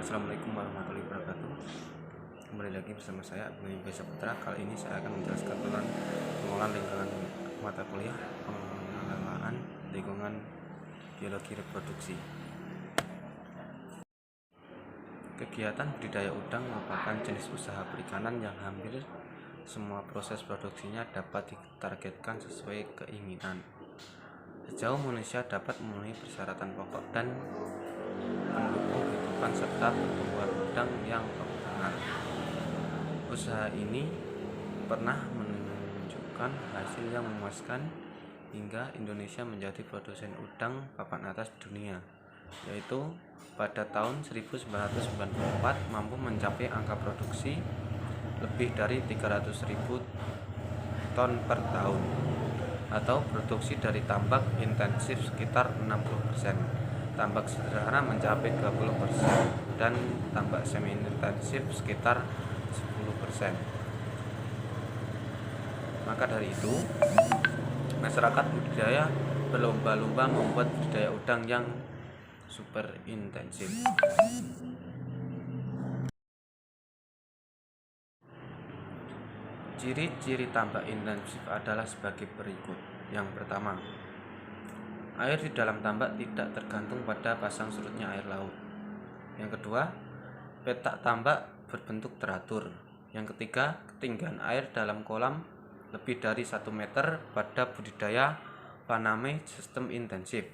Assalamualaikum warahmatullahi wabarakatuh. Kembali lagi bersama saya Abdul Saputra. Kali ini saya akan menjelaskan tentang pengelolaan lingkungan mata kuliah pengelolaan lingkungan biologi reproduksi. Kegiatan budidaya udang merupakan jenis usaha perikanan yang hampir semua proses produksinya dapat ditargetkan sesuai keinginan. Sejauh manusia dapat memenuhi persyaratan pokok dan pendukung kehidupan serta pertumbuhan udang yang optimal. Usaha ini pernah menunjukkan hasil yang memuaskan hingga Indonesia menjadi produsen udang papan atas dunia, yaitu pada tahun 1994 mampu mencapai angka produksi lebih dari 300.000 ton per tahun, atau produksi dari tambak intensif sekitar 60%, tambak sederhana mencapai 20%, dan tambak semi intensif sekitar 10%. Maka dari itu, masyarakat budidaya berlomba-lomba membuat budidaya udang yang super intensif. Ciri-ciri tambak intensif adalah sebagai berikut. Yang pertama, air di dalam tambak tidak tergantung pada pasang surutnya air laut. Yang kedua, petak tambak berbentuk teratur. Yang ketiga, ketinggian air dalam kolam lebih dari 1 meter pada budidaya Paname sistem intensif.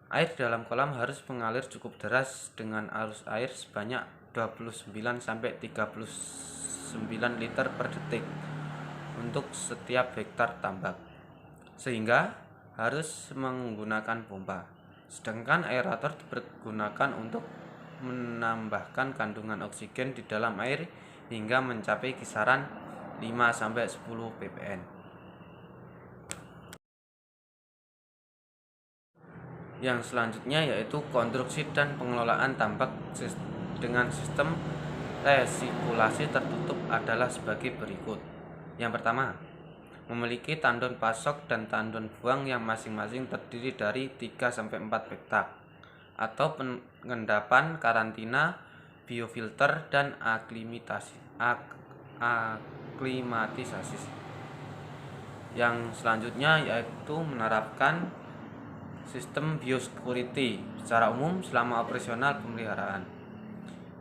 Air di dalam kolam harus mengalir cukup deras dengan arus air sebanyak 29-39 liter per detik untuk setiap hektar tambak, sehingga harus menggunakan pompa. Sedangkan aerator dipergunakan untuk menambahkan kandungan oksigen di dalam air hingga mencapai kisaran 5-10 ppm. Yang selanjutnya yaitu konstruksi dan pengelolaan tambak dengan sistem resikulasi tertutup adalah sebagai berikut. Yang pertama, memiliki tandon pasok dan tandon buang yang masing-masing terdiri dari 3-4 petak, atau pengendapan, karantina, biofilter, dan aklimatisasi. Yang selanjutnya yaitu menerapkan sistem biosecurity secara umum selama operasional pemeliharaan.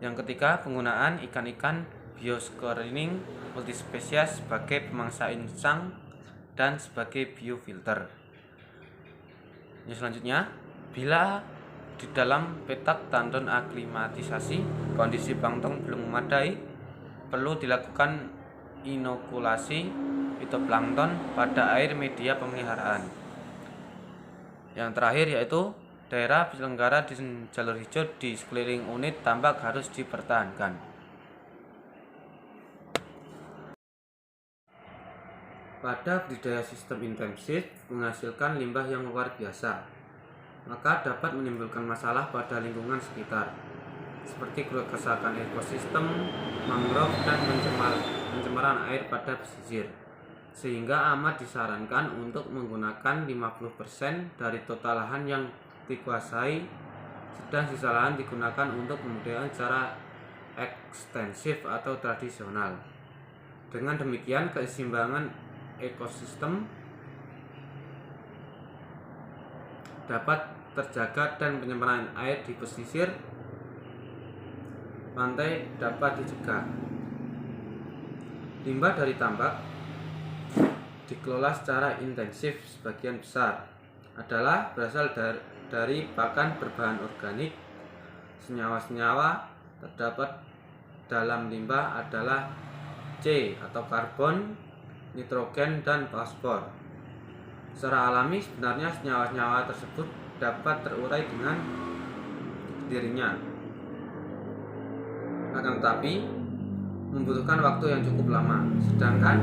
Yang ketiga, penggunaan ikan-ikan bioscreening multispesies sebagai pemangsa insang dan sebagai biofilter. Yang selanjutnya, bila di dalam petak tandon aklimatisasi kondisi plankton belum memadai, perlu dilakukan inokulasi fitoplankton pada air media pemeliharaan. Yang terakhir yaitu daerah penyelenggara di jalur hijau di sekeliling unit tambak harus dipertahankan. Pada budidaya sistem intensif menghasilkan limbah yang luar biasa, maka dapat menimbulkan masalah pada lingkungan sekitar, seperti kerusakan ekosistem, mangrove, dan pencemaran air pada pesisir. Sehingga amat disarankan untuk menggunakan 50% dari total lahan yang dikuasai, sedang sisa lahan digunakan untuk pembudidayaan secara ekstensif atau tradisional. Dengan demikian, keseimbangan ekosistem dapat terjaga dan pencemaran air di pesisir pantai dapat dicegah. Limbah dari tambak dikelola secara intensif sebagian besar adalah berasal dari pakan berbahan organik. Senyawa-senyawa terdapat dalam limbah adalah C atau karbon, nitrogen, dan fosfor. Secara alami sebenarnya senyawa-senyawa tersebut dapat terurai dengan dirinya, akan tetapi membutuhkan waktu yang cukup lama. Sedangkan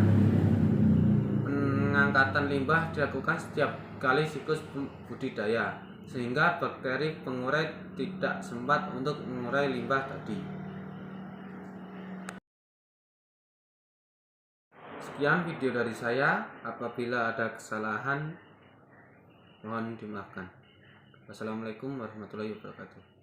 pengangkatan limbah dilakukan setiap kali siklus budidaya, sehingga bakteri pengurai tidak sempat untuk mengurai limbah tadi. Sekian video dari saya. Apabila ada kesalahan, mohon dimaafkan. Wassalamualaikum warahmatullahi wabarakatuh.